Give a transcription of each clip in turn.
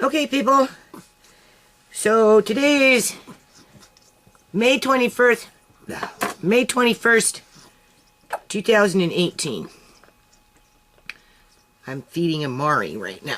Okay, people. So today is May 21st, 2018. I'm feeding Amari right now.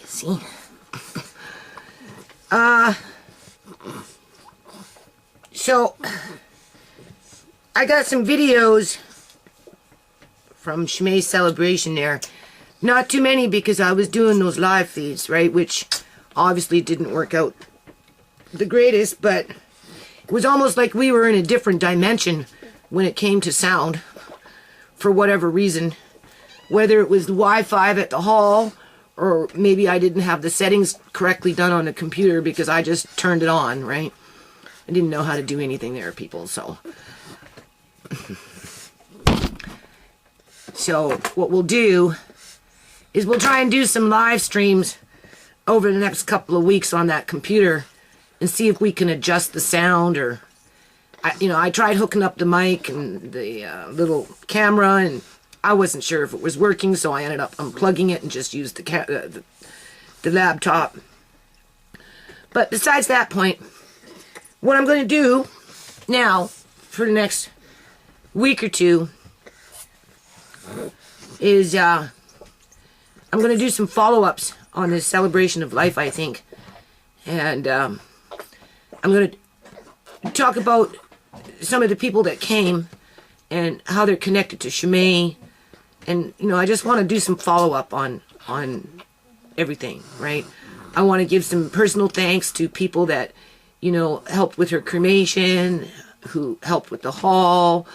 See? So I got some videos from Shmei's celebration there. Not too many because I was doing those live feeds, right? Which obviously didn't work out the greatest, but it was almost like we were in a different dimension when it came to sound for whatever reason. Whether it was the Wi-Fi at the hall, or maybe I didn't have the settings correctly done on the computer because I just turned it on, right? I didn't know how to do anything there, people, so. So what we'll do is we'll try and do some live streams over the next couple of weeks on that computer and see if we can adjust the sound, or I tried hooking up the mic and the little camera, and I wasn't sure if it was working, so I ended up unplugging it and just used the laptop. But besides that point, what I'm going to do now for the next week or two is I'm going to do some follow-ups on this celebration of life, I think. And I'm going to talk about some of the people that came and how they're connected to Shmei. And, I just want to do some follow-up on everything, right? I want to give some personal thanks to people that, helped with her cremation, who helped with the hall,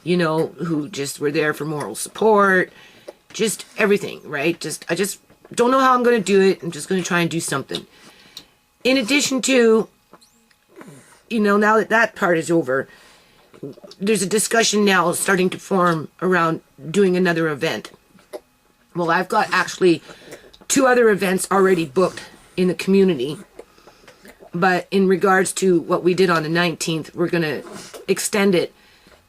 who just were there for moral support, just everything, right? I just don't know how I'm going to do it. I'm just going to try and do something. In addition to, now that that part is over, there's a discussion now starting to form around doing another event. Well, I've got actually 2 other events already booked in the community. But in regards to what we did on the 19th, we're going to extend it,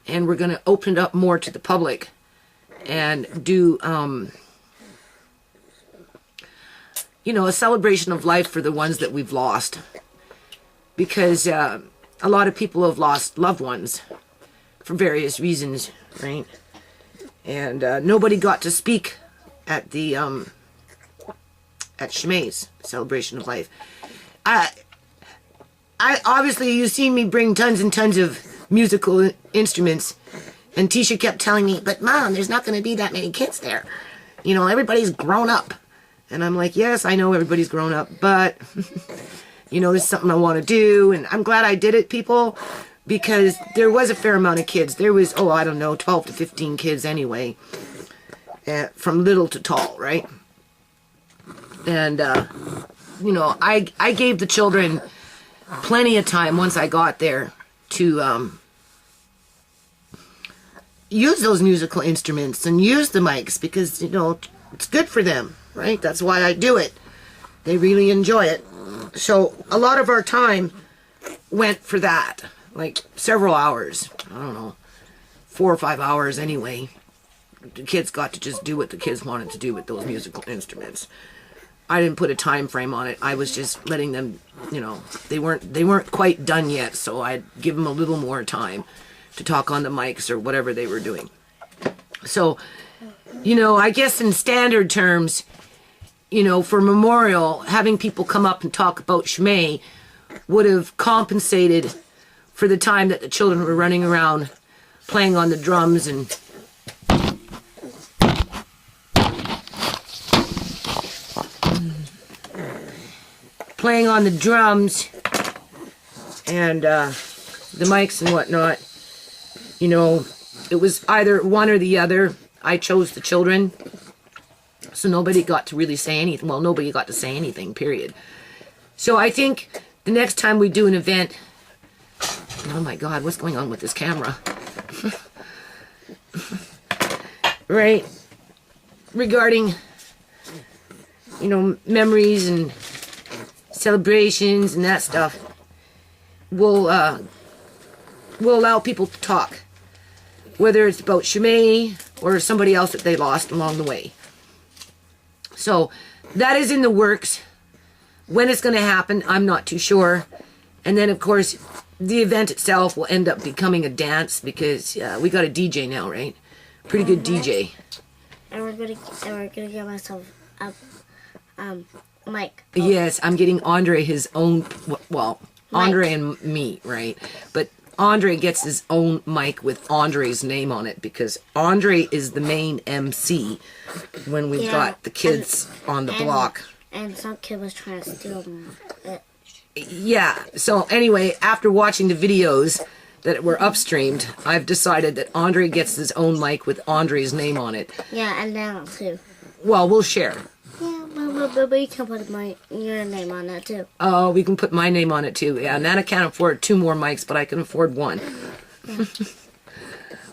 and we're going to open it up more to the public and do, a celebration of life for the ones that we've lost. Because a lot of people have lost loved ones for various reasons, right? And nobody got to speak at the at Shmei's celebration of life. I obviously, you've seen me bring tons and tons of musical instruments, and Tisha kept telling me, but Mom, there's not going to be that many kids there. Everybody's grown up. And I'm like, yes, I know everybody's grown up, but there's something I want to do, and I'm glad I did it, people, because there was a fair amount of kids. There was, 12 to 15 kids anyway, from little to tall, right? And, I gave the children plenty of time once I got there to use those musical instruments and use the mics, because, it's good for them, right? That's why I do it. They really enjoy it. So a lot of our time went for that, like several hours. I don't know, 4 or 5 hours anyway. The kids got to just do what the kids wanted to do with those musical instruments. I didn't put a time frame on it. I was just letting them, they weren't quite done yet, so I'd give them a little more time to talk on the mics or whatever they were doing. So, I guess in standard terms, for memorial, having people come up and talk about Shmei would have compensated for the time that the children were running around playing on the drums and the mics and whatnot. It was either one or the other. I chose the children. So nobody got to really say anything. Well, nobody got to say anything, period. So I think the next time we do an event... Oh my God, what's going on with this camera? Right? Regarding, memories and celebrations and that stuff, we'll allow people to talk. Whether it's about Shmei or somebody else that they lost along the way. So that is in the works. When it's going to happen, I'm not too sure. And then, of course, the event itself will end up becoming a dance because we got a DJ now, right? Pretty good DJ. And we're gonna get myself a mic. Yes, I'm getting Andre his own. Well, Andre and me, right? But Andre gets his own mic with Andre's name on it because Andre is the main MC when we've got the kids on the block. And some kid was trying to steal it. Yeah, so anyway, after watching the videos that were upstreamed, I've decided that Andre gets his own mic with Andre's name on it. Yeah, and now too. Well, we'll share. Yeah, but you can put your name on that too. Oh, we can put my name on it too. Yeah, Nana can't afford 2 more mics, but I can afford 1. Yeah.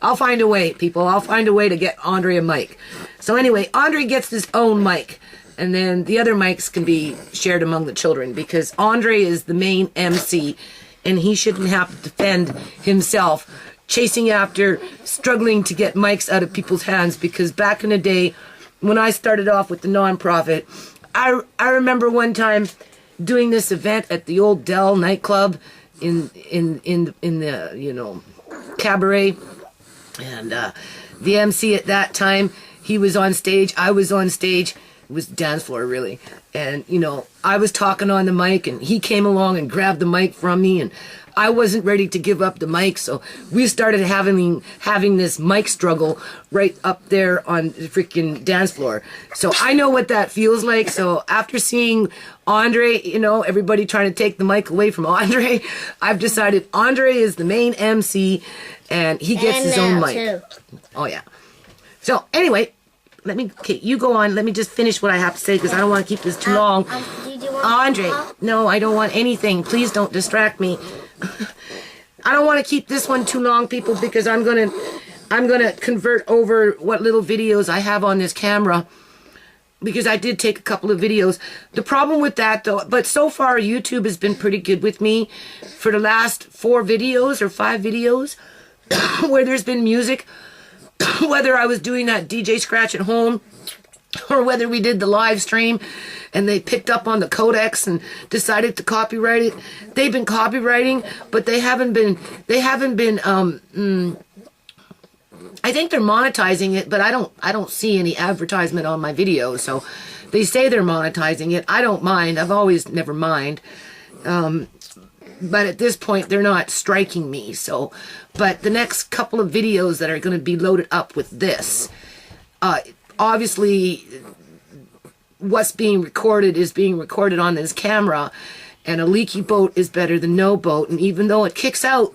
I'll find a way, people. I'll find a way to get Andre a mic. So anyway, Andre gets his own mic. And then the other mics can be shared among the children because Andre is the main MC and he shouldn't have to defend himself chasing after, struggling to get mics out of people's hands because back in the day when I started off with the nonprofit, I remember one time doing this event at the old Dell nightclub in the cabaret, and the MC at that time, he was on stage, I was on stage. It was dance floor, really. And, I was talking on the mic, and he came along and grabbed the mic from me, and I wasn't ready to give up the mic, so we started having this mic struggle right up there on the freaking dance floor. So I know what that feels like. So after seeing Andre, everybody trying to take the mic away from Andre, I've decided Andre is the main MC, and he gets his own mic. Too. Oh, yeah. So, anyway... you go on. Let me just finish what I have to say because I don't want to keep this too long. Did you want Andre, no, I don't want anything. Please don't distract me. I don't want to keep this one too long, people, because I'm gonna convert over what little videos I have on this camera because I did take a couple of videos. The problem with that, though, but so far YouTube has been pretty good with me for the last 4 videos or 5 videos where there's been music. Whether I was doing that DJ scratch at home or whether we did the live stream and they picked up on the codecs and decided to copyright it. They've been copywriting, but they haven't been I think they're monetizing it, but I don't see any advertisement on my videos. So they say they're monetizing it. I don't mind. I've always never mind. But at this point, they're not striking me. So, but the next couple of videos that are going to be loaded up with this, obviously, what's being recorded is being recorded on this camera, and a leaky boat is better than no boat. And even though it kicks out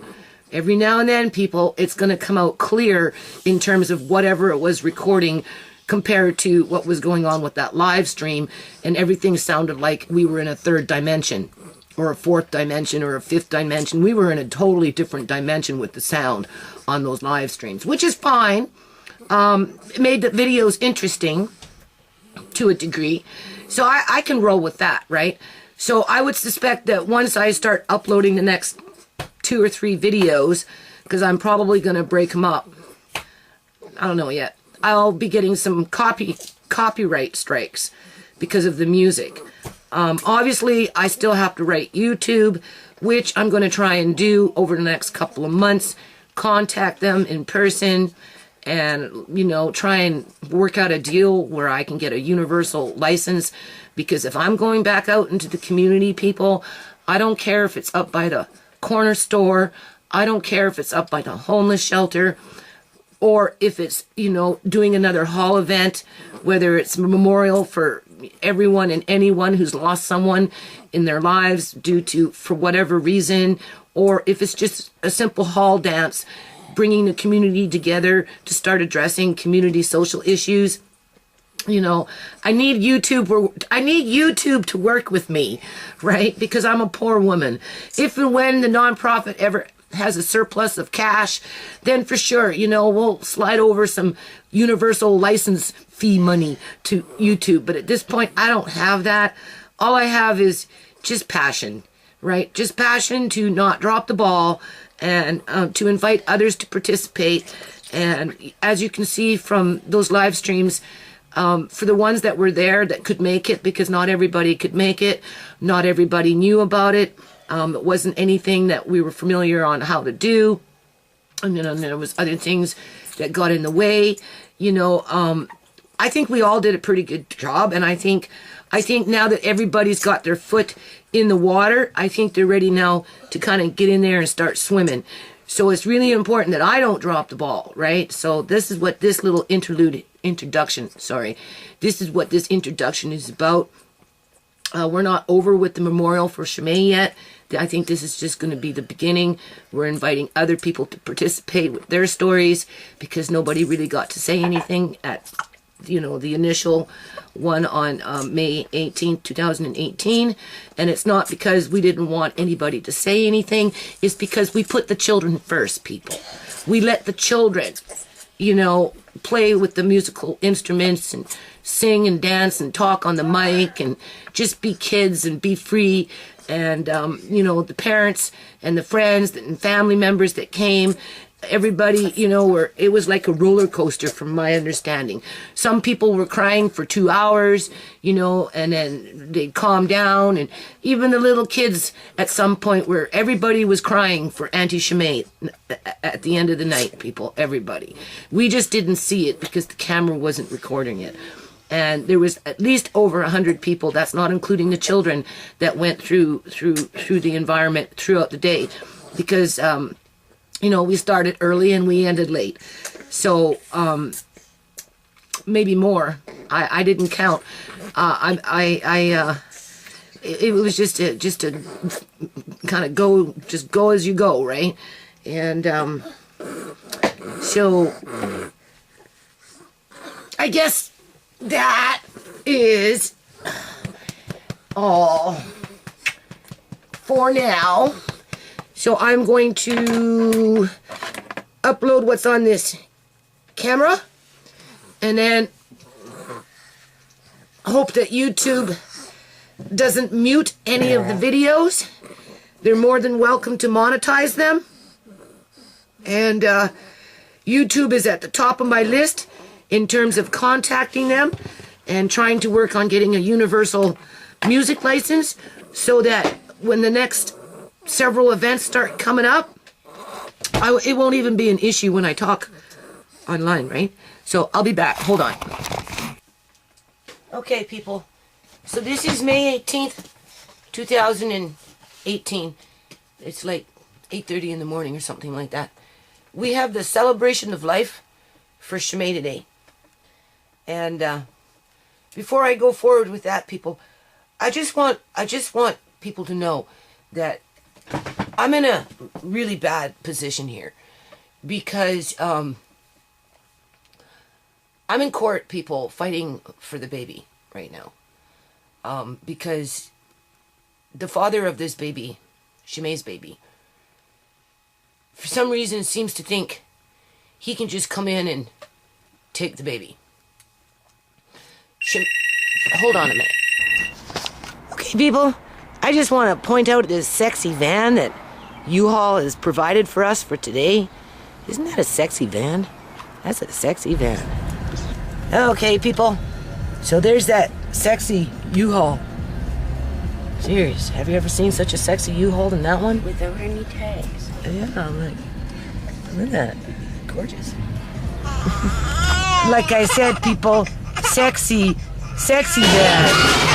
every now and then, people, it's going to come out clear in terms of whatever it was recording compared to what was going on with that live stream, and everything sounded like we were in a 3rd dimension. Or a 4th dimension or a 5th dimension. We were in a totally different dimension with the sound on those live streams, which is fine. It made the videos interesting to a degree. So I can roll with that, right? So I would suspect that once I start uploading the next 2 or 3 videos, because I'm probably going to break them up. I don't know yet. I'll be getting some copyright strikes because of the music. Obviously, I still have to write YouTube, which I'm going to try and do over the next couple of months. Contact them in person and, try and work out a deal where I can get a universal license. Because if I'm going back out into the community, people, I don't care if it's up by the corner store. I don't care if it's up by the homeless shelter. Or if it's, doing another hall event, whether it's a memorial for everyone and anyone who's lost someone in their lives for whatever reason, or if it's just a simple hall dance, bringing the community together to start addressing community social issues. I need YouTube to work with me, right? Because I'm a poor woman. If and when the nonprofit ever has a surplus of cash, then for sure, we'll slide over some universal license fee money to YouTube. But at this point, I don't have that. All I have is just passion, right? Just passion to not drop the ball and to invite others to participate. And as you can see from those live streams, for the ones that were there that could make it, because not everybody could make it. Not everybody knew about it. It wasn't anything that we were familiar on how to do. And then there was other things that got in the way. I think we all did a pretty good job, and I think now that everybody's got their foot in the water, I think they're ready now to kind of get in there and start swimming. So it's really important that I don't drop the ball, right? So this is what this little introduction is about. We're not over with the memorial for Chimay yet. I think this is just going to be the beginning. We're inviting other people to participate with their stories, because nobody really got to say anything at the initial one on May 18th, 2018. And it's not because we didn't want anybody to say anything. It's because we put the children first, people. We let the children, play with the musical instruments and sing and dance and talk on the mic and just be kids and be free. And, the parents and the friends and family members that came, everybody, it was like a roller coaster from my understanding. Some people were crying for 2 hours, and then they'd calm down. And even the little kids at some point where everybody was crying for Auntie Chimay at the end of the night, people, everybody. We just didn't see it because the camera wasn't recording it. And there was at least over 100 people, that's not including the children, that went through the environment throughout the day. Because, we started early and we ended late. So, maybe more. I didn't count. It was just to kind of go as you go, right? And, so, I guess that is all for now. So I'm going to upload what's on this camera, and then hope that YouTube doesn't mute any of the videos. They're more than welcome to monetize them. And YouTube is at the top of my list in terms of contacting them and trying to work on getting a universal music license, so that when the next several events start coming up, it won't even be an issue when I talk online, right? So I'll be back. Hold on. Okay, people. So this is May 18th, 2018. It's like 8:30 in the morning or something like that. We have the celebration of life for Chimay today. And before I go forward with that, people, I just want people to know that I'm in a really bad position here, because I'm in court, people, fighting for the baby right now, because the father of this baby, Chimay's baby, for some reason seems to think he can just come in and take the baby. Hold on a minute. Okay, people, I just want to point out this sexy van that U-Haul has provided for us for today. Isn't that a sexy van? That's a sexy van. Okay, people, so there's that sexy U-Haul. Serious, have you ever seen such a sexy U-Haul than that one? Without any tags. Yeah, I'm like, look at that. Gorgeous. Like I said, people, sexy van.